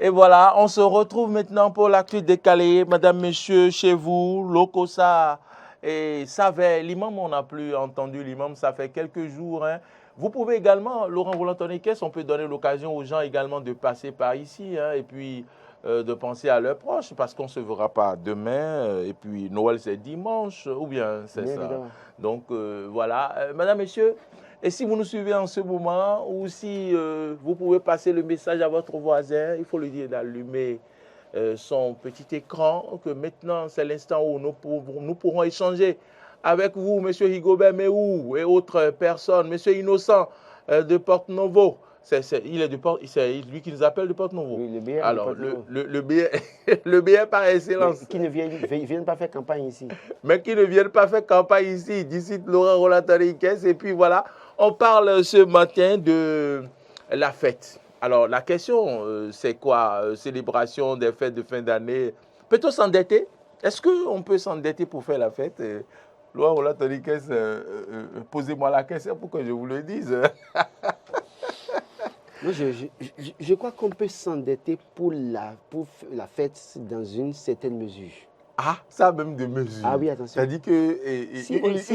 Et voilà, on se retrouve maintenant pour l'actu décalée. Madame, Monsieur, chez vous, Lokosa et Savet. L'imam, on n'a plus entendu l'imam, ça fait quelques jours. Hein. Vous pouvez également, Laurent Roland-Toniquès, on peut donner l'occasion aux gens également de passer par ici et puis de penser à leurs proches parce qu'on ne se verra pas demain. Et puis Noël, c'est dimanche, ou bien c'est ça. Évidemment. Donc voilà. Madame, Messieurs, et si vous nous suivez en ce moment, ou si vous pouvez passer le message à votre voisin, il faut lui dire d'allumer son petit écran, que maintenant c'est l'instant où nous pourrons échanger avec vous, M. Rigobert Méhou et autres personnes, M. Innocent de Porte-Novo. C'est lui qui nous appelle de Porte-Novo. Oui, le BR. Alors, le BR par excellence. Mais qui ne viennent pas faire campagne ici. Mais qui ne viennent pas faire campagne ici, d'ici Laurent Roland-Toniquès. Et puis voilà, on parle ce matin de la fête. Alors, la question, c'est quoi? Célébration des fêtes de fin d'année. Peut-on s'endetter? Est-ce qu'on peut s'endetter pour faire la fête? Laurent Roland-Toniquès, posez-moi la question pour que je vous le dise. Non, je crois qu'on peut s'endetter pour la fête dans une certaine mesure. Ah, ça a même des mesures. Ah oui, attention. Ça dit que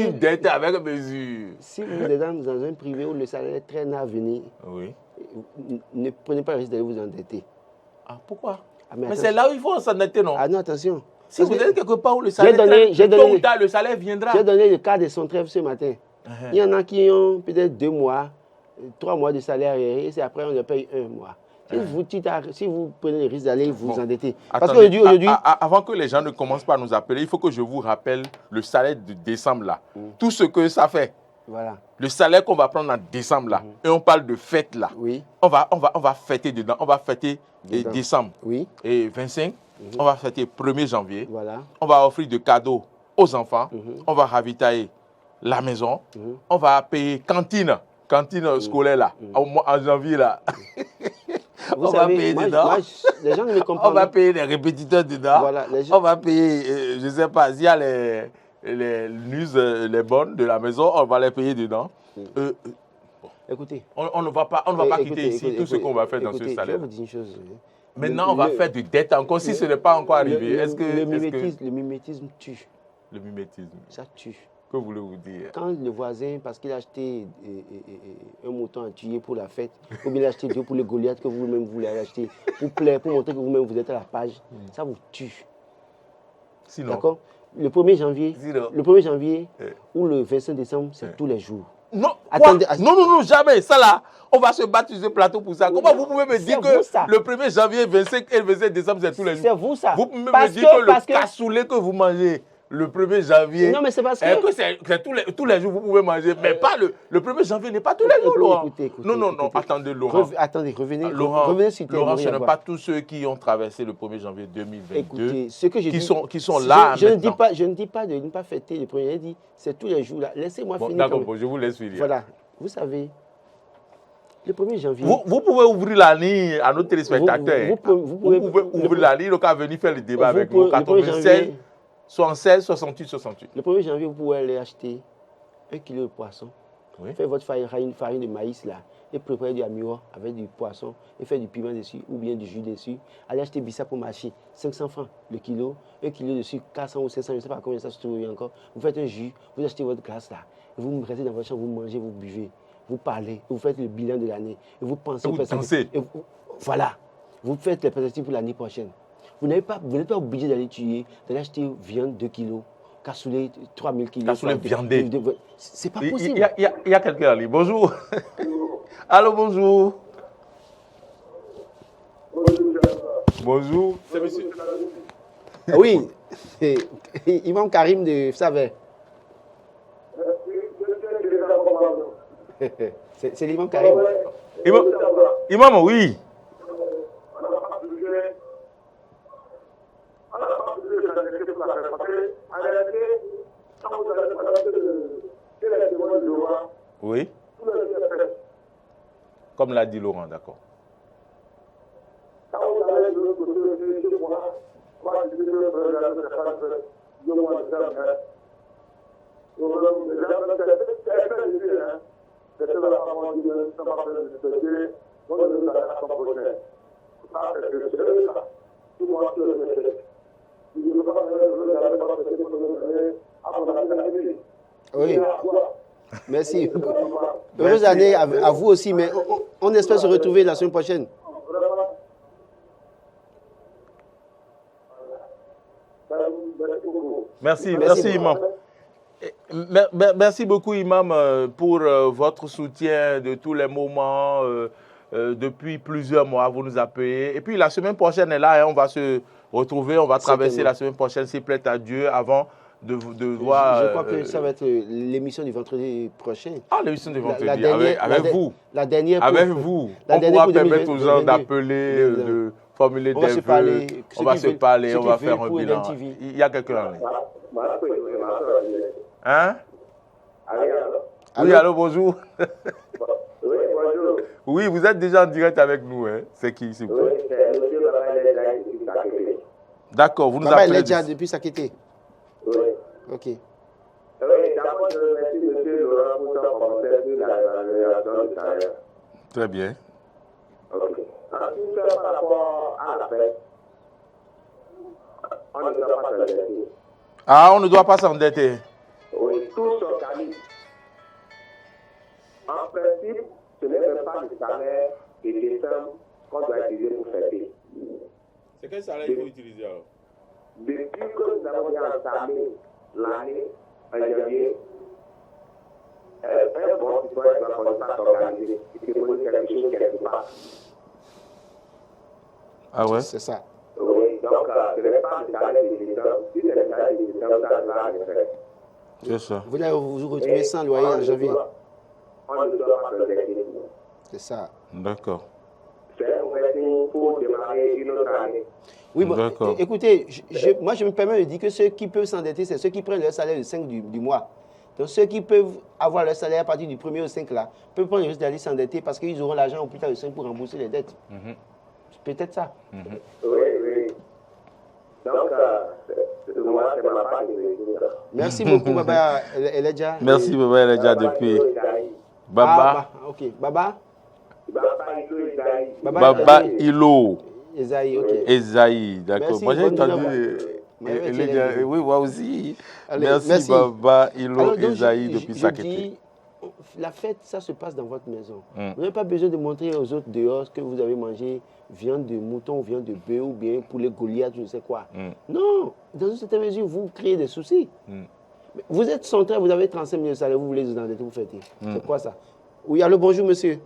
une dette avec mesure. Si vous êtes dans un privé où le salaire traîne à venir, oui. Ne prenez pas le risque d'aller vous endetter. Ah, pourquoi? Mais c'est là où il faut s'endetter, non? Ah non, attention. Si vous êtes quelque part où le salaire tôt ou tard, le salaire viendra. J'ai donné le cas de son trèfle ce matin. Il y en a qui ont peut-être 2 mois, 3 mois de salaire et c'est après on leur paye 1 mois. Si vous prenez le risque d'aller vous endetter. Parce qu'aujourd'hui. Avant que les gens ne commencent pas à nous appeler, il faut que je vous rappelle le salaire de décembre là. Tout ce que ça fait. Voilà. Le salaire qu'on va prendre en décembre là. Et on parle de fête là. Oui. On va fêter dedans. On va fêter décembre. Oui. Et 25. On va fêter 1er janvier. Voilà. On va offrir des cadeaux aux enfants. On va ravitailler la maison. On va payer cantine scolaire là. En janvier là. Vous savez, va payer dedans. Les gens ne me comprennent pas. On va payer les répétiteurs dedans. Voilà, on va payer, je ne sais pas, s'il y a les news, les bonnes de la maison, on va les payer dedans. Écoutez. On ne va pas quitter ici tout ce qu'on va faire dans ce salaire. Je vais vous dire une chose. Maintenant, on va faire de dette encore si ce n'est pas encore arrivé. Le mimétisme tue. Le mimétisme. Ça tue. Que voulez-vous dire? Quand le voisin, parce qu'il a acheté un mouton à tuer pour la fête, ou bien il a acheté 2 pour le Goliath que vous-même voulez acheter, pour plaire, pour montrer que vous-même vous êtes à la page, ça vous tue. Sinon. D'accord? Le 1er janvier, ou le 25 décembre, c'est tous les jours. Non, attendez, non, jamais. Ça là, on va se battre sur ce plateau pour ça. Comment vous pouvez me dire que le 1er janvier, 25 et le 25 décembre, c'est tous les jours? C'est vous ça. Vous pouvez me dire que le cassoulet que vous mangez le 1er janvier, non, mais c'est parce que c'est tous les jours vous pouvez manger, mais pas le 1er janvier n'est pas tous les jours, Laurent. Écoutez, non, attendez, Laurent. Revenez sur Laurent, ce n'est pas tous ceux qui ont traversé le 1er janvier 2022 écoutez, ce que je qui sont là je ne dis pas de ne pas fêter le 1er, je dis c'est tous les jours là. Laissez-moi finir. D'accord, je vous laisse finir. Voilà, vous savez, le 1er janvier... Vous pouvez ouvrir la ligne à nos téléspectateurs. Vous pouvez ouvrir la ligne, donc à venir faire le débat avec nous. 96 76, 68, 68. Le 1er janvier, vous pouvez aller acheter 1 kilo de poisson. Oui. Faire votre farine de maïs là. Et préparer du amio avec du poisson. Et faire du piment dessus ou bien du jus dessus. Allez acheter bissap au marché. 500 francs le kilo. 1 kilo dessus, 400 ou 500, je ne sais pas combien ça se trouve encore. Vous faites un jus, vous achetez votre glace là. Et vous restez dans votre chambre, vous mangez, vous buvez. Vous parlez, vous faites le bilan de l'année. Et vous pensez aux perspectives. Voilà. Vous faites les perspectives pour l'année prochaine. Vous n'êtes pas obligé d'aller tuer, d'aller acheter viande 2 kilos, cassoulet 3000 kilos. Cassoulet viandé. C'est pas possible. Il y a quelqu'un là. Bonjour. Allô, bonjour. Bonjour. C'est monsieur. Oui. Imam Karim de Savet. C'est l'imam Karim. Imam, oui. Oui. Comme l'a dit Laurent, d'accord. Oui. Merci. Heureuse année à vous aussi, mais on espère se retrouver la semaine prochaine. Merci Imam. Merci beaucoup Imam pour votre soutien de tous les moments. Depuis plusieurs mois, vous nous appelez. Et puis la semaine prochaine est là, hein, on va se retrouver, on va traverser la semaine prochaine, s'il plaît à Dieu, avant de voir... Je crois que ça va être l'émission du vendredi prochain. Ah, l'émission du vendredi, avec vous. La dernière. Avec vous. On pourra permettre aux gens d'appeler, de formuler des vœux. On va se parler, on va faire un bilan. Il y a quelqu'un en ligne. Hein? Oui, allô, bonjour. Oui, bonjour. Oui, vous êtes déjà en direct avec nous. Hein? C'est qui, s'il vous plaît? Oui, c'est M. Baba Eledja depuis Sakété. D'accord, vous nous Baba appelez... Eledja depuis Sakété. Oui. Ok. Oui, d'abord, je remercie M. Laurent pour son commentaire sur la réalisation du salaire. Très bien. Ok. Ensuite, par rapport à la fête, on ne doit pas s'endetter. Ah, on ne doit pas s'endetter. Oui, tout s'organise. En principe, ce n'est même pas le salaire de décembre qu'on doit utiliser pour fêter. C'est quel salaire il faut utiliser alors? Depuis que nous avons bien entamé l'année en janvier, un bon citoyen doit commencer à s'organiser. Il faut poser quelque chose quelque part. Ah ouais? C'est ça. Oui, donc ce n'est pas le salaire de décembre. Si c'est le salaire de décembre, ça va le faire. C'est ça. Vous allez vous retrouver sans loyer en janvier. On ne doit pas s'endetter. C'est ça. D'accord. C'est un mauvais signe pour démarrer une autre année. Oui, bon, D'accord. écoutez, moi je me permets de dire que ceux qui peuvent s'endetter, c'est ceux qui prennent leur salaire le 5 du mois. Donc ceux qui peuvent avoir leur salaire à partir du 1er au 5 là, peuvent prendre le risque d'aller s'endetter parce qu'ils auront l'argent au plus tard le 5 pour rembourser les dettes. C'est peut-être ça. Oui, oui. Donc, moi, c'est ma part de résultat. Merci beaucoup, Baba Eledja. Merci, Baba Eledja, depuis. Baba. Ok. Baba. Baba Ilo. Esaïe, ok. Esaïe, d'accord. Merci, Moi, j'ai bonne entendu. journée. Oui, moi aussi. Allez, merci, Baba Ilo Alors, donc, Esaïe depuis je Sakété. dis, la fête, ça se passe dans votre maison. Vous n'avez pas besoin de montrer aux autres dehors que vous avez mangé viande de mouton, viande de bœuf ou bien poulet Goliath, je ne sais quoi. Non, dans une certaine mesure, vous créez des soucis. Vous êtes central, vous avez 35 000 salaires, vous voulez vous endetter, vous fêter. C'est quoi ça? Oui, allô, bonjour monsieur.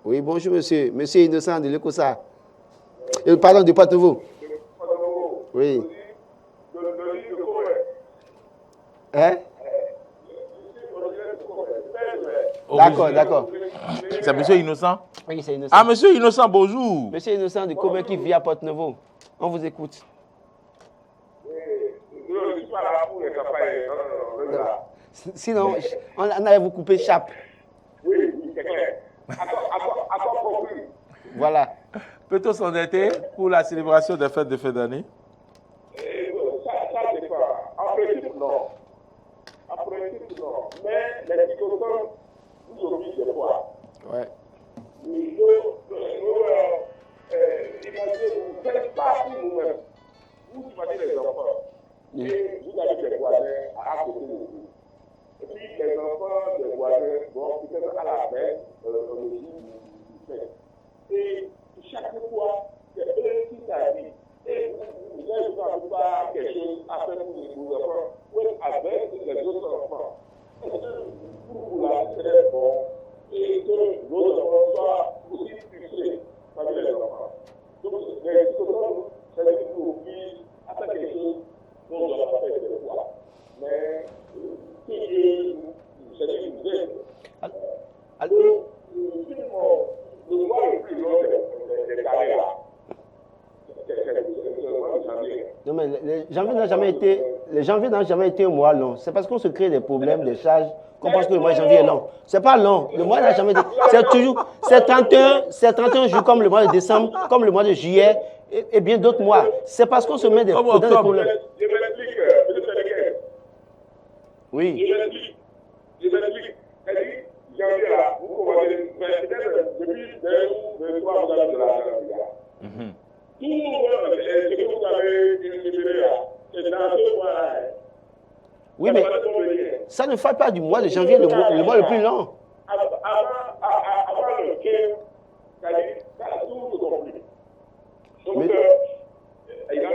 Oui, bonjour monsieur. Monsieur Innocent de l'Ecosa. Pardon, de Poitou. Oui. Hein? D'accord, d'accord. C'est monsieur Innocent? Oui, c'est Innocent. Ah, monsieur Innocent, bonjour. Monsieur Innocent de Commun qui vit à Porte-Nouveau. On vous écoute. Sinon, on allait vous couper chape. Oui, c'est clair. Voilà. Peut-on s'endetter pour la célébration des fêtes de fin d'année? Ça dépend. En principe, non. Mais les situations nous obligent des fois. Ouais. Il faut imaginer, vous ne faites pas pour vous-même. Vous imaginez les enfants. Et vous avez des voisins à côté de vous. Et puis les enfants des voisins vont peut-être à la baisse au régime du fait. Et chaque fois, c'est eux qui s'habillent. Et vous n'avez pas quelque chose à faire pour vos enfants, ou avec les autres enfants. Pour vous la très bon, et que vos enfants soient aussi touchés parmi les enfants. Donc, les situations, ça veut dire que vous oblige à faire quelque chose dont on doit faire des fois. Mais, que Dieu nous aide. Alors, le mois le plus long des carrés là. Non, mais les janvier n'a jamais été un mois long. C'est parce qu'on se crée des problèmes, des charges, qu'on pense que le mois de janvier est long. C'est pas long. Le mois n'a jamais été. C'est 31 jours comme le mois de décembre, comme le mois de juillet et bien d'autres mois. C'est parce qu'on se met dans des problèmes. Je m'explique, M. Sénégal. Oui. Je m'explique. C'est-à-dire, janvier là, vous peut-être depuis 2 ou 3 mois de la tout ce que vous avez illustré là, c'est dans ce mois-là. Oui, mais ça ne fait pas du mois de janvier le mois le plus long. Avant le 15, ça a tout compris. Donc, il y a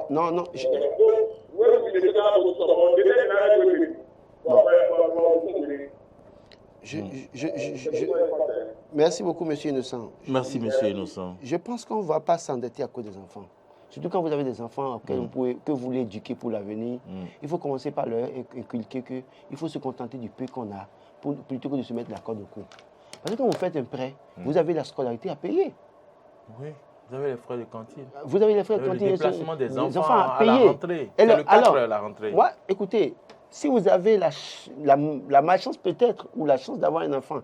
non. Merci beaucoup, monsieur Innocent. Merci, monsieur Innocent. Je pense qu'on ne va pas s'endetter à cause des enfants. Surtout quand vous avez des enfants que vous voulez éduquer pour l'avenir, il faut commencer par leur inculquer qu'il faut se contenter du peu qu'on a plutôt que de se mettre la corde au cou. Parce que quand vous faites un prêt, vous avez la scolarité à payer. Oui, vous avez les frais de cantine. Vous avez les frais de cantine. Le déplacement des enfants à la rentrée. C'est le 4 la rentrée. Moi, écoutez, si vous avez la malchance peut-être ou la chance d'avoir un enfant,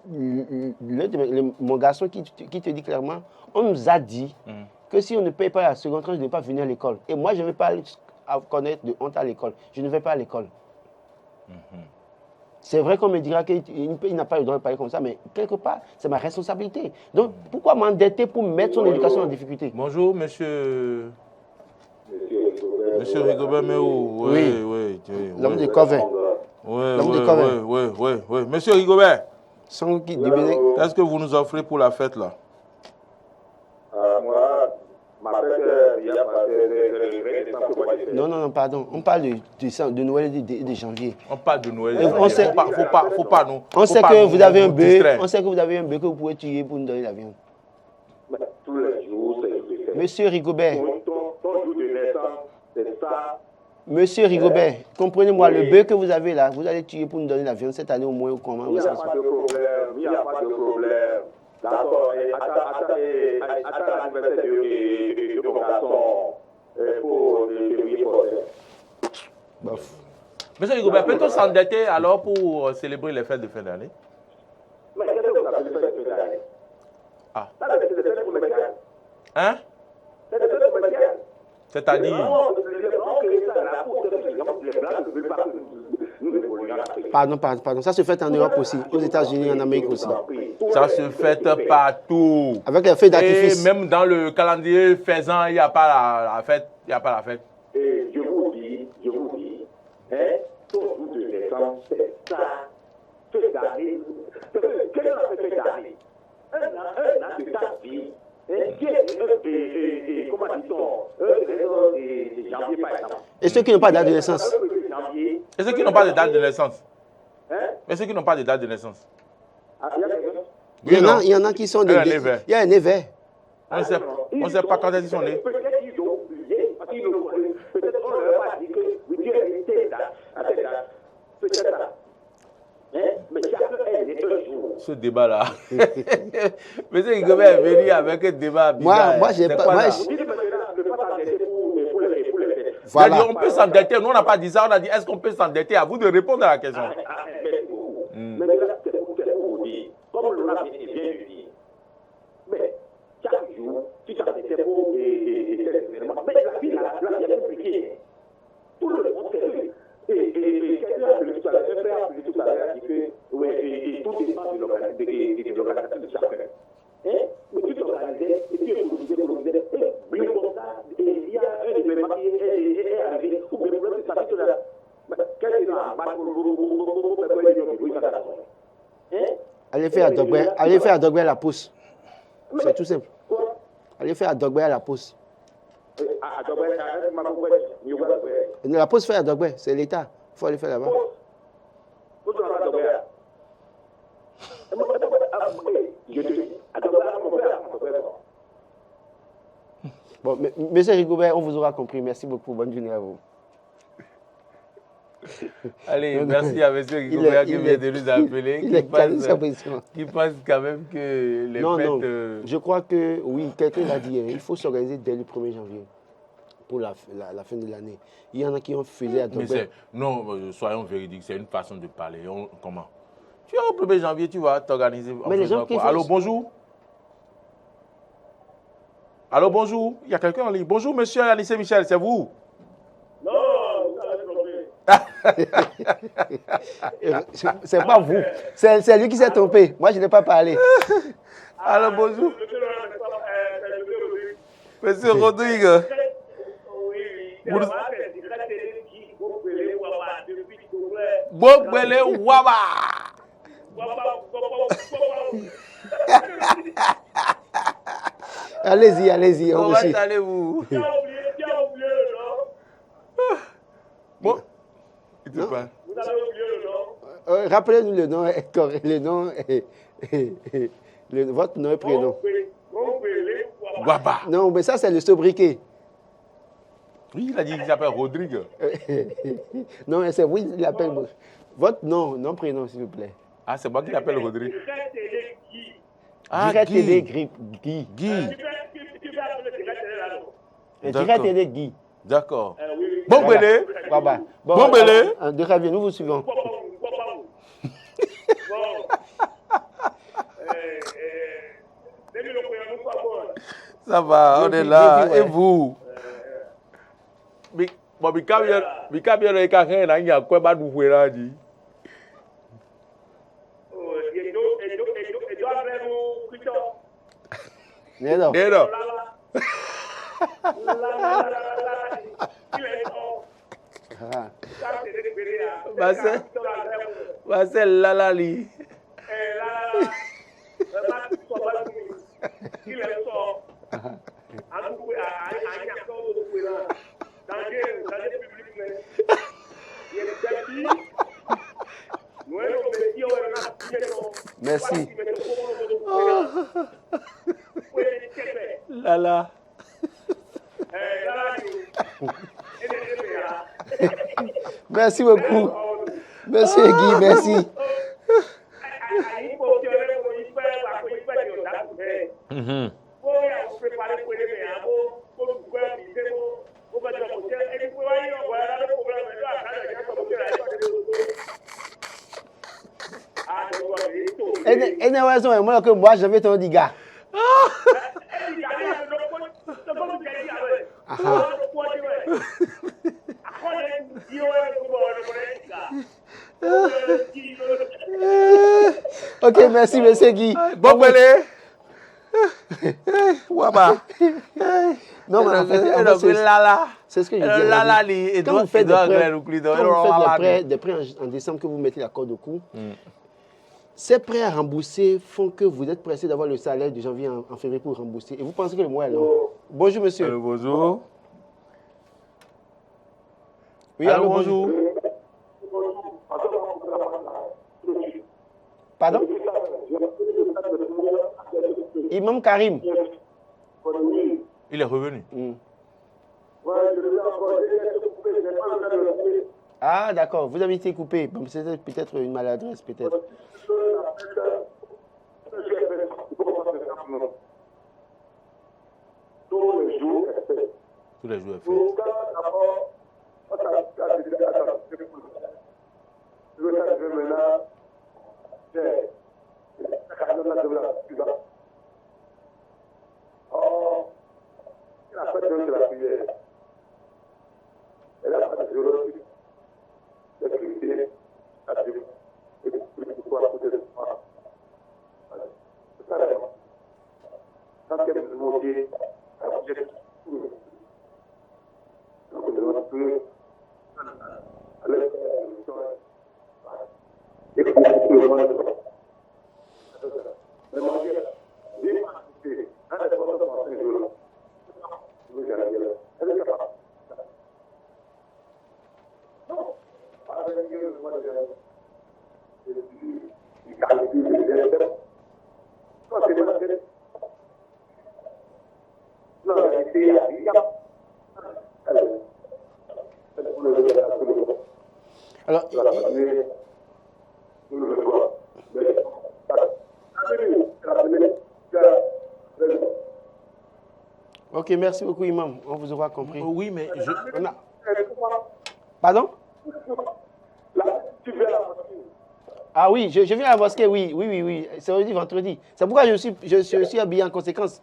mon garçon qui te dit clairement, on nous a dit que si on ne paye pas la seconde tranche, je ne vais pas venir à l'école. Et moi, je ne vais pas connaître de honte à l'école. Je ne vais pas à l'école. C'est vrai qu'on me dira qu'il n'a pas le droit de parler comme ça, mais quelque part, c'est ma responsabilité. Donc, pourquoi m'endetter pour mettre son éducation en difficulté? Bonjour, monsieur Rigobert, mais où? Oui. L'homme de Covey. Oui. Monsieur Rigobert, qu'est-ce que vous nous offrez pour la fête, là? Moi, ma fête, il y a pas de Non, pardon. On parle de Noël et de janvier. On parle de Noël. On sait que vous avez un bœuf. On sait que vous avez un bœuf que vous pouvez tuer pour nous donner la viande. Tous les jours, c'est Monsieur Rigobert. Ton jour de naissance, c'est ça. Monsieur Rigobert, comprenez-moi, le bœuf que vous avez là, vous allez tuer pour nous donner la viande cette année au moins ou comment? Il n'y a pas de problème. D'accord. Attends l'anniversaire de mon garçon pour février prochain. Monsieur Rigobert, peut-on s'endetter alors pour célébrer les fêtes de fin d'année? Mais qu'est-ce que vous appelez les fêtes de fin d'année? Ah. Ça, c'est des fêtes commerciales. Hein? C'est des fêtes commerciales. C'est-à-dire? Pardon. Ça se fait en Europe aussi, aux États-Unis, en Amérique aussi. Ça se fait partout. Avec les feux d'artifice. Et même dans le calendrier faisant, il n'y a pas la fête. Il n'y a pas la fête. Et je vous dis, ton jour de naissance, c'est ça. Fête d'année. Quel est la fête d'année? Un an de ta vie. Comment dit-on? Janvier, par exemple. Et ceux qui n'ont pas de date de naissance? Et ceux qui n'ont pas de date de naissance? Et ceux qui n'ont pas de date de naissance? Il y en a qui sont des... Il y a un nez vert. On ne sait pas quand ils sont nés. Peut-être qu'ils ont oublié, parce qu'ils le connaissent. Peut-être qu'on ne leur a pas dit que Dieu était là, à cette date. Peut-être ça. Mais chacun est né un jour. Ce débat-là. Monsieur Rigobert est venu avec un débat bizarre. Moi, j'ai pas... Voilà. On peut s'endetter. Nous, on n'a pas dit ça. On a dit, est-ce qu'on peut s'endetter? À vous de répondre à la question. Mais là, c'est pour vous dire, comme l'on a bien dit, mais chaque jour, tu t'endettais pour des événements. Mais la vie, là, il y a compliqué. Tout le monde sait. Et quelqu'un a appelé tout à l'heure, dit que tout dépend de l'organisation de chacun. Mais tu t'organisais, et tu économisais, et bien comme ça, il y a un événement qui est arrivé, ou bien le ça dit là, quelqu'un a allez faire à Dogbe à la pousse. C'est tout simple. Allez faire à Dogbe à la pousse. La pousse fait à Dogbe, c'est l'État. Il faut aller faire là-bas. Bon, monsieur Rigobert, on vous aura compris. Merci beaucoup. Bonne journée à vous. Allez, merci à monsieur Rigobert qui vient de nous appeler. Qui pense quand même que les fêtes... Je crois que, oui, quelqu'un l'a dit, il faut s'organiser dès le 1er janvier pour la fin de l'année. Il y en a qui ont fait à Dogbe. Non, soyons véridiques, c'est une façon de parler. Comment? Tu es au 1er janvier, tu vas t'organiser. Mais les gens qui Allô, bonjour. Allô, bonjour. Il y a quelqu'un en ligne. Bonjour, monsieur Anissé Michel, c'est vous? C'est pas vous. C'est lui qui s'est trompé. Moi, je n'ai pas parlé. Alors, bonjour. Monsieur Rodrigue. Bogbele Waba. Allez-y, allez-y. Comment allez-vous? Bon. Vous avez oublié le nom? Rappelez-nous le nom, le nom votre nom et prénom. Waba. Non, mais ça, c'est le sobriquet. Oui, il a dit qu'il s'appelle Rodrigue. Non, c'est oui, il appelle. Votre nom, prénom, s'il vous plaît. Ah, c'est moi qui l'appelle Rodrigue. Ah, Guy. Guy. Guy. D'accord. Bon belé. Baba. Bon belé. De Ravier, nous vous suivons. Ça va, on est là. Et vous? Bon, Bikabia le Kaken, il y a quoi de vous là dit? Non. C'est Lalali. Merci. Lala. Merci beaucoup. Monsieur Guy, merci. Moi, j'avais ton diga. Ok, merci, monsieur Guy. Bon, belé. Waba. Non, mais en fait, c'est ce que je dis. Lalali. Quand vous faites des prêts en décembre, que vous mettez la corde au cou, ces prêts à rembourser font que vous êtes pressé d'avoir le salaire de janvier en février pour rembourser. Et vous pensez que le mois est long. Bonjour, monsieur. Bonjour. Oui, allô, bonjour. Pardon? Imam Karim. Il est revenu. Ah, d'accord. Vous avez été coupé. Bon, c'était peut-être une maladresse, peut-être. Tous les jours est fait. Tous les jours est fait. Alors, ok, merci beaucoup, Imam. On vous aura compris. Oui, mais Pardon? Ah oui, je viens à la mosquée, oui. C'est vendredi. C'est pourquoi je suis habillé en conséquence.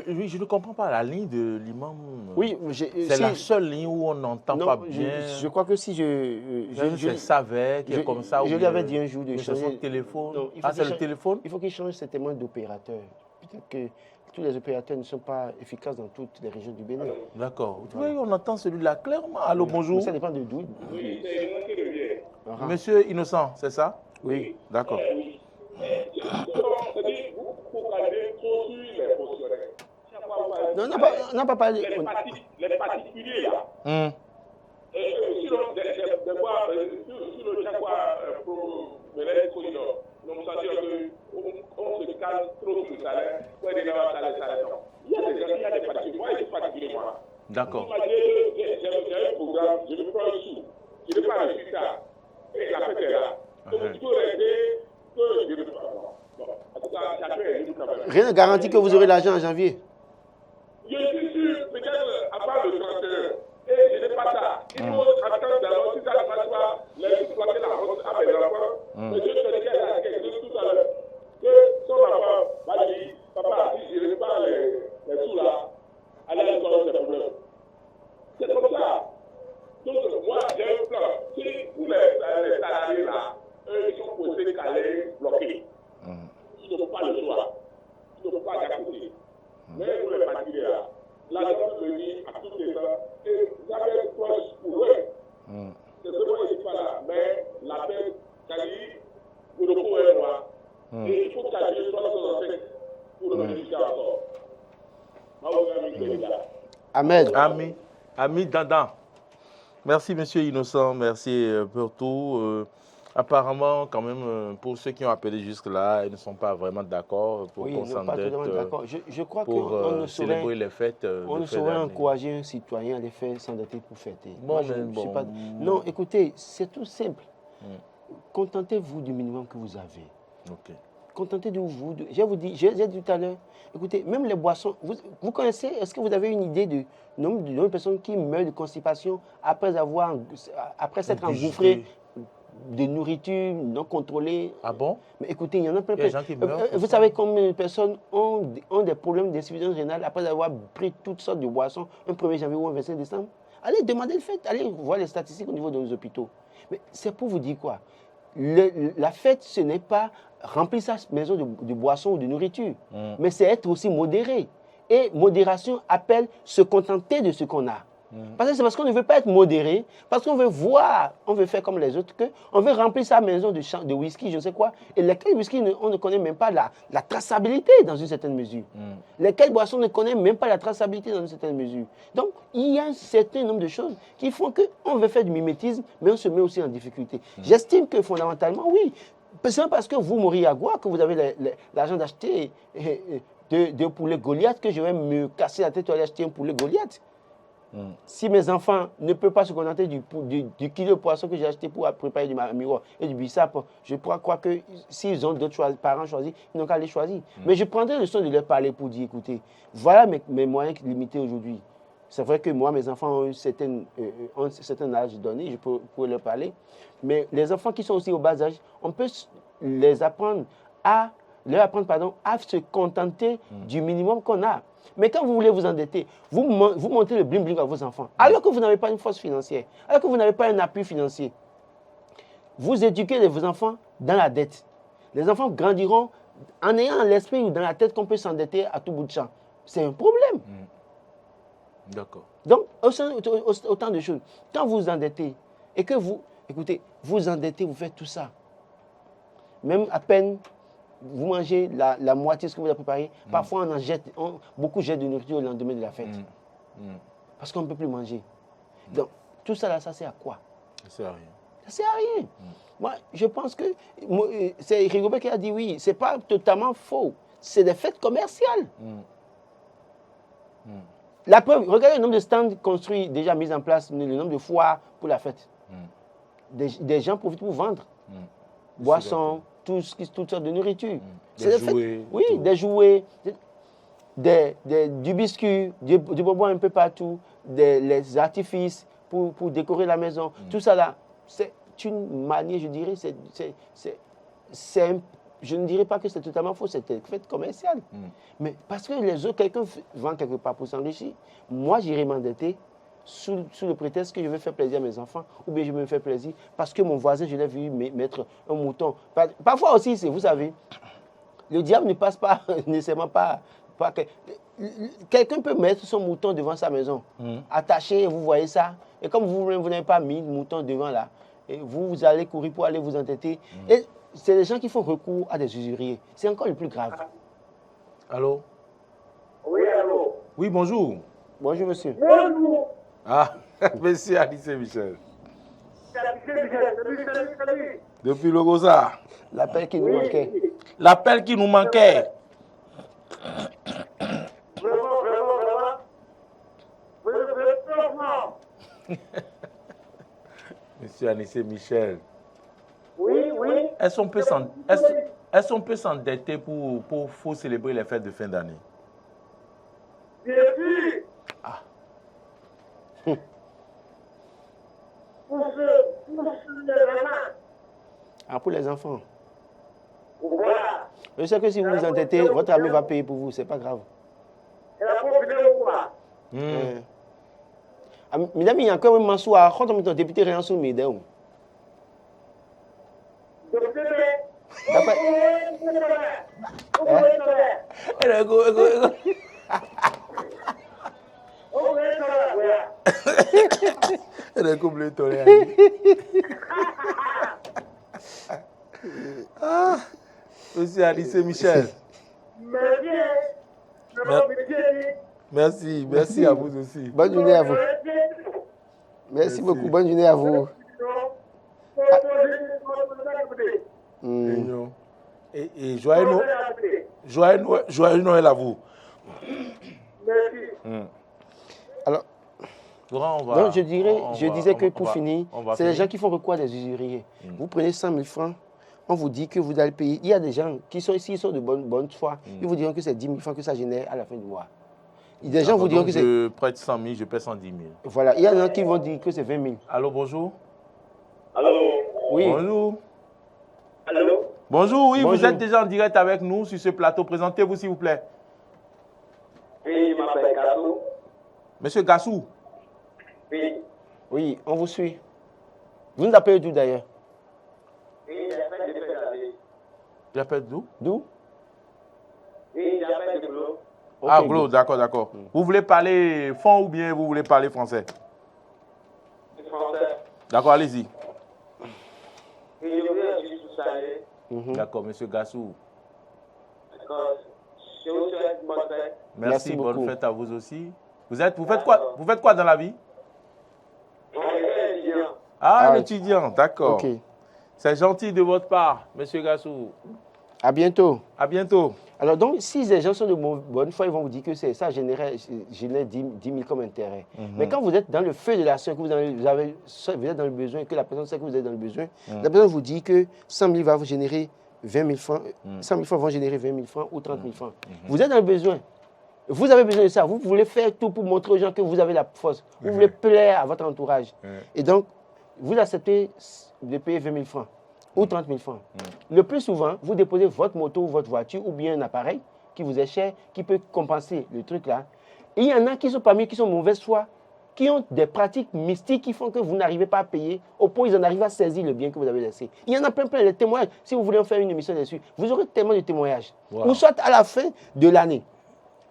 Oui, je ne comprends pas la ligne de l'imam. Oui, c'est la seule ligne où on n'entend pas bien. Je crois que si je savais qu'il est comme ça. Je lui avais dit un jour de changer. C'est son téléphone. Non, c'est le téléphone. Il faut qu'il change certainement d'opérateur. Peut-être que tous les opérateurs ne sont pas efficaces dans toutes les régions du Bénin. D'accord. Vous voyez, on entend celui-là clairement. Allô, bonjour. Mais ça dépend de d'où. Oui, c'est moi qui reviens. Monsieur Innocent, c'est ça? Oui. D'accord. Oui. C'est-à-dire, vous focalisez trop sur les fonctionnaires. Non, on n'a pas parlé. Les particuliers, là. Sur le chaque fois, on se calme trop sur le salaire. Il y a des gens, il y a des particuliers. Moi, je suis particulier, moi. D'accord. J'ai un programme, je ne prends pas sous. Je ne vais pas réussir ça. Et la fête est là. Donc, il faut rester que je ne peux pas. Bon, en tout cas, ça fait quand même. Rien ne garantit que vous aurez l'argent en janvier. Je suis sûr, peut-être avant le 31. Et je n'ai pas ça. Il faut attendre d'abord, si ça ne passe pas, les exploiter la route à mes enfants. Mais je te dis à quelque chose tout à l'heure. Que son enfant va dire, papa, si je n'ai pas les sous là, allez à l'école, c'est problème. C'est comme ça. Donc, moi, j'ai un plan. Si tous les salariés là, eux, ils sont posés, calés, bloqués. Ils n'ont pas le choix. Ils n'ont pas d'accompagner. Mais pour les particuliers là, l'argent peut venir à tous les temps. Et vous avez une proche pour eux. C'est ce qu'on ne dit pas là. Mais la paix, c'est-à-dire, pour le coup, est moi. Et il faut calculer 365 pour le bénéficiaire encore. Amen. Ami Dandan. Merci, monsieur Innocent. Merci pour tout. Apparemment, quand même, pour ceux qui ont appelé jusque-là, ils ne sont pas vraiment d'accord pour qu'on s'endette. Je crois pour célébrer les fêtes. On ne saurait encourager un citoyen à les faire s'endetter pour fêter. Non, écoutez, c'est tout simple. Contentez-vous du minimum que vous avez. Okay. Contentez-vous. J'ai dit tout à l'heure, écoutez, même les boissons, vous connaissez, est-ce que vous avez une idée du nombre de personnes qui meurent de constipation après s'être engouffrées de nourriture non contrôlée? Ah bon? Mais écoutez, il y en a plein. Il y a des gens qui meurent. Vous savez combien de personnes ont des problèmes d'insuffisance rénale après avoir pris toutes sortes de boissons un 1er janvier ou un 25 décembre? Allez demander le fait, allez voir les statistiques au niveau de nos hôpitaux. Mais c'est pour vous dire quoi? La fête, ce n'est pas remplir sa maison de boissons ou de nourriture, mais c'est être aussi modéré. Et modération appelle se contenter de ce qu'on a. Parce que c'est parce qu'on ne veut pas être modéré, parce qu'on veut voir, on veut faire comme les autres, on veut remplir sa maison de whisky, je ne sais quoi, et lesquels whisky, on ne connaît même pas la traçabilité dans une certaine mesure. Lesquelles boissons ne connaissent même pas la traçabilité dans une certaine mesure. Donc, il y a un certain nombre de choses qui font qu'on veut faire du mimétisme, mais on se met aussi en difficulté. J'estime que fondamentalement, oui, c'est parce que vous, Moriagua, que vous avez l'argent d'acheter deux poulets Goliath, que je vais me casser la tête pour aller acheter un poulet Goliath. Si mes enfants ne peuvent pas se contenter du kilo de poisson que j'ai acheté pour préparer du miroir et du bissap, je crois que s'ils ont d'autres parents choisis, ils n'ont qu'à les choisir. Mais je prendrai le soin de leur parler pour dire, écoutez, voilà mes moyens limités aujourd'hui. C'est vrai que moi, mes enfants ont un certain âge donné, je peux leur parler. Mais les enfants qui sont aussi au bas âge, on peut leur apprendre à se contenter du minimum qu'on a. Mais quand vous voulez vous endetter, vous montrez le bling-bling à vos enfants, alors que vous n'avez pas une force financière, alors que vous n'avez pas un appui financier. Vous éduquez vos enfants dans la dette. Les enfants grandiront en ayant l'esprit ou dans la tête qu'on peut s'endetter à tout bout de champ. C'est un problème. D'accord. Donc, autant de choses. Quand vous vous endettez et que vous endettez, vous faites tout ça. Même à peine vous mangez la moitié de ce que vous avez préparé. Parfois, beaucoup jettent de nourriture au lendemain de la fête. Parce qu'on ne peut plus manger. Donc, tout ça, là, ça sert à quoi? Ça sert à rien. Ça sert à rien. Moi, je pense que c'est Rigobert qui a dit oui, ce n'est pas totalement faux. C'est des fêtes commerciales. La preuve, regardez le nombre de stands construits, déjà mis en place, le nombre de foires pour la fête. Des gens profitent pour vendre. Boissons, toutes sortes de nourriture. Des jouets. Oui, des jouets, du biscuit, du bonbon un peu partout, les artifices pour décorer la maison. Tout ça là, c'est une manière, je dirais, je ne dirais pas que c'est totalement faux, c'est un fait commercial. Mais parce que les autres, quelqu'un vend quelque part pour s'enrichir, moi, j'irai m'endetter sous le prétexte que je veux faire plaisir à mes enfants, ou bien je veux me faire plaisir parce que mon voisin, je l'ai vu mettre un mouton. Parfois aussi, vous savez, le diable ne passe pas nécessairement pas quelqu'un peut mettre son mouton devant sa maison, attaché, et vous voyez ça. Et comme vous n'avez pas mis le mouton devant là, et vous allez courir pour aller vous entêter. Et c'est les gens qui font recours à des usuriers. C'est encore le plus grave. Allô? Oui, allô? Oui, bonjour. Bonjour, monsieur. Bonjour. Ah, monsieur Alice Michel. Salut. Depuis le Goza. L'appel qui nous manquait. L'appel qui nous manquait. Vraiment. Monsieur Alice Michel. Oui. Est-ce qu'on peut s'endetter pour célébrer les fêtes de fin d'année? Bien sûr. Ah. Pour les enfants. Voilà. Je sais que si vous vous endettez, votre ami va payer pour vous, c'est pas grave. Elle a profité ou quoi? Mesdames, il y a encore un soir, quand on est député, rien sur mes dents. Monsieur Alice Michel. Merci à vous aussi. Bonne journée à vous. Merci beaucoup, bonne journée à vous. Et joyeux Noël à vous. Merci. Alors, donc je disais que pour finir, c'est les gens qui font recours à des usuriers. Vous prenez 100 000 francs, on vous dit que vous allez payer. Il y a des gens qui sont ici, ils sont de bonne foi. Ils vous diront que c'est 10 000 francs que ça génère à la fin du mois. Des gens vous diront que c'est... Je prête 100 000, je paie 110 000. Voilà, il y a des gens qui vont dire que c'est 20 000. Allô, bonjour. Allô? Oui. Bonjour. Allô? Bonjour, oui, Bonjour. Vous êtes déjà en direct avec nous sur ce plateau. Présentez-vous, s'il vous plaît. Oui, je m'appelle Gassou. Monsieur Gassou. Oui, on vous suit. Vous nous appelez d'où d'ailleurs? Oui, j'appelle de Pédalé. J'appelle d'où? D'où? Oui, j'appelle de Glo. Ah, Glo, d'accord. Vous voulez parler fond ou bien vous voulez parler français? Français. D'accord, allez-y. Et je voulais juste vous saluer. D'accord, monsieur Gassou. D'accord. Je vous souhaite une bonne fête. Merci beaucoup. Bonne fête à vous aussi. Vous faites quoi dans la vie? On est étudiant. Un étudiant, d'accord. Ok. C'est gentil de votre part, monsieur Gassou. À bientôt. À bientôt. Alors donc, si les gens sont de bonne foi, ils vont vous dire que ça génère 10 000 comme intérêt. Mais quand vous êtes dans le feu de l'action, que vous êtes dans le besoin, que la personne sait que vous êtes dans le besoin, la personne vous dit que 100 000 va vous générer 20 000 francs, 100 000 francs vont générer 20 000 francs ou 30 000 francs. Vous êtes dans le besoin. Vous avez besoin de ça. Vous voulez faire tout pour montrer aux gens que vous avez la force. Vous voulez plaire à votre entourage. Et donc, vous acceptez de payer 20 000 francs ou 30 000 francs. Le plus souvent, vous déposez votre moto ou votre voiture ou bien un appareil qui vous est cher, qui peut compenser le truc là. Et il y en a qui sont parmi qui sont mauvaise foi, qui ont des pratiques mystiques qui font que vous n'arrivez pas à payer, au point où ils en arrivent à saisir le bien que vous avez laissé. Il y en a plein de témoignages. Si vous voulez en faire une émission dessus, vous aurez tellement de témoignages. Wow. Ou soit à la fin de l'année.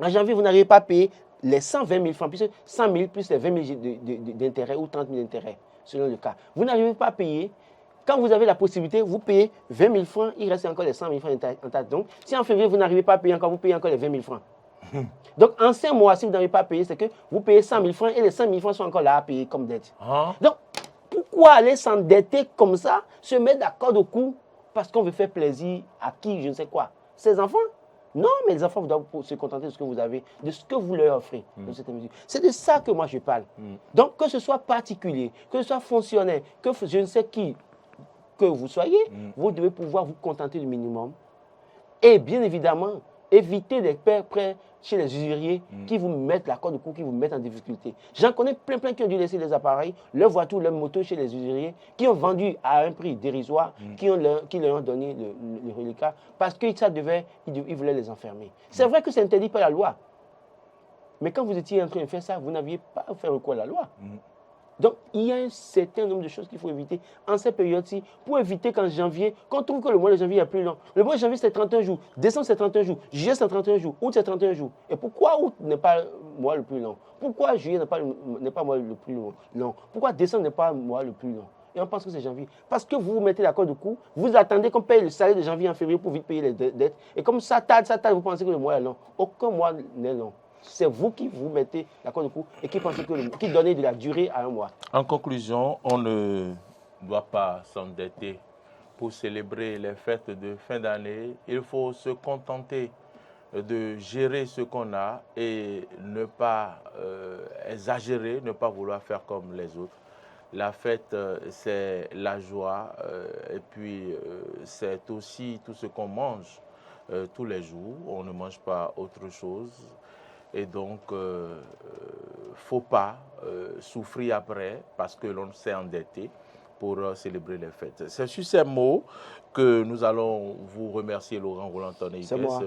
En janvier, vous n'arrivez pas à payer les 120 000 francs, puisque 100 000 plus les 20 000 d'intérêt ou 30 000 d'intérêt, selon le cas. Vous n'arrivez pas à payer. Quand vous avez la possibilité, vous payez 20 000 francs, il reste encore les 100 000 francs en tas. Donc, si en février, vous n'arrivez pas à payer encore, vous payez encore les 20 000 francs. Donc, en 5 mois, si vous n'arrivez pas à payer, c'est que vous payez 100 000 francs et les 5 000 francs sont encore là à payer comme dette. Donc, pourquoi aller s'endetter comme ça, se mettre d'accord au cou parce qu'on veut faire plaisir à qui, je ne sais quoi? Ses enfants? Non, mais les enfants doivent se contenter de ce que vous avez, de ce que vous leur offrez. C'est de ça que moi je parle. Donc, que ce soit particulier, que ce soit fonctionnaire, que je ne sais qui que vous soyez, vous devez pouvoir vous contenter du minimum. Et bien évidemment, évitez des prêts chez les usuriers qui vous mettent la corde au cou, qui vous mettent en difficulté. J'en connais plein qui ont dû laisser les appareils, leurs voitures, leurs motos chez les usuriers, qui ont vendu à un prix dérisoire, qui leur ont donné le reliquat, parce que ça ils voulaient les enfermer. C'est vrai que ça n'interdit pas la loi. Mais quand vous étiez en train de faire ça, vous n'aviez pas fait recours à la loi. Donc, il y a un certain nombre de choses qu'il faut éviter en cette période-ci pour éviter qu'en janvier, qu'on trouve que le mois de janvier est plus long. Le mois de janvier, c'est 31 jours. Décembre, c'est 31 jours. Juillet, c'est 31 jours. Août, c'est 31 jours. Et pourquoi août n'est pas le mois le plus long? Pourquoi juillet n'est pas le mois le plus long? Pourquoi décembre n'est pas le mois le plus long? Et on pense que c'est janvier. Parce que vous vous mettez l'accord de coût, vous attendez qu'on paye le salaire de janvier en février pour vite payer les dettes. Et comme ça tarde, vous pensez que le mois est long. Aucun mois n'est long. C'est vous qui vous mettez l'accord de coût et qui pensez qui donnez de la durée à un mois. En conclusion, on ne doit pas s'endetter pour célébrer les fêtes de fin d'année. Il faut se contenter de gérer ce qu'on a et ne pas exagérer, ne pas vouloir faire comme les autres. La fête, c'est la joie et puis c'est aussi tout ce qu'on mange tous les jours. On ne mange pas autre chose. Et donc, faut pas souffrir après parce que l'on s'est endetté pour célébrer les fêtes. C'est sur ces mots que nous allons vous remercier, Laurent Roland-Tonné.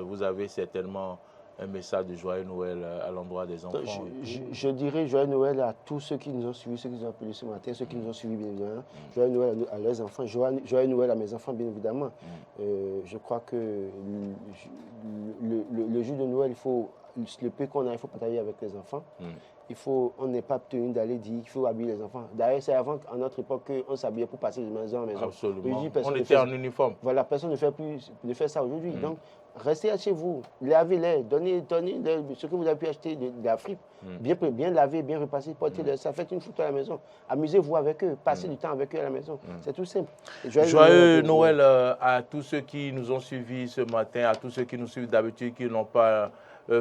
Vous avez certainement un message de joyeux Noël à l'endroit des enfants. Je dirais joyeux Noël à tous ceux qui nous ont suivis, ceux qui nous ont appelés ce matin, ceux qui nous ont suivis bien évidemment. Joyeux Noël à leurs enfants, joyeux Noël à mes enfants bien évidemment. Je crois que le jour de Noël, le peu qu'on a, il faut partager avec les enfants. On n'est pas tenu d'aller dire qu'il faut habiller les enfants. D'ailleurs, c'est avant, à notre époque, qu'on s'habillait pour passer de maison en maison. Absolument. On était en uniforme. Voilà, personne ne fait ça aujourd'hui. Donc, restez chez vous, lavez-les, donnez ce que vous avez pu acheter de la fripe. Bien laver, bien repasser, portez-les. Ça fait une photo à la maison. Amusez-vous avec eux, passez du temps avec eux à la maison. C'est tout simple. Joyeux Noël à tous ceux qui nous ont suivis ce matin, à tous ceux qui nous suivent d'habitude, qui n'ont pas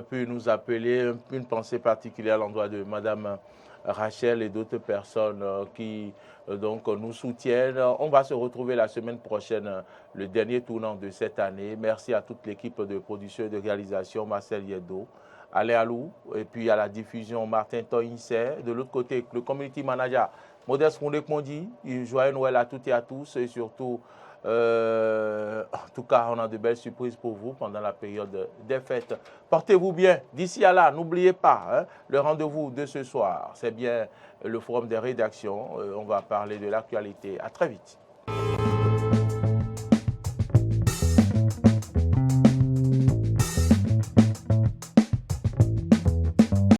pu nous appeler. Une pensée particulière à l'endroit de Madame Rachel et d'autres personnes qui donc nous soutiennent. On va se retrouver la semaine prochaine, le dernier tournant de cette année. Merci à toute l'équipe de production et de réalisation, Marcel Yedo, Alain Alou, et puis à la diffusion, Martin Toyinsé. De l'autre côté, le community manager, Modeste Koundé-Kondi. Joyeux Noël à toutes et à tous, et surtout, en tout cas, on a de belles surprises pour vous pendant la période des fêtes. Portez-vous bien. D'ici à là, n'oubliez pas, le rendez-vous de ce soir, c'est bien le forum des rédactions. On va parler de l'actualité. À très vite.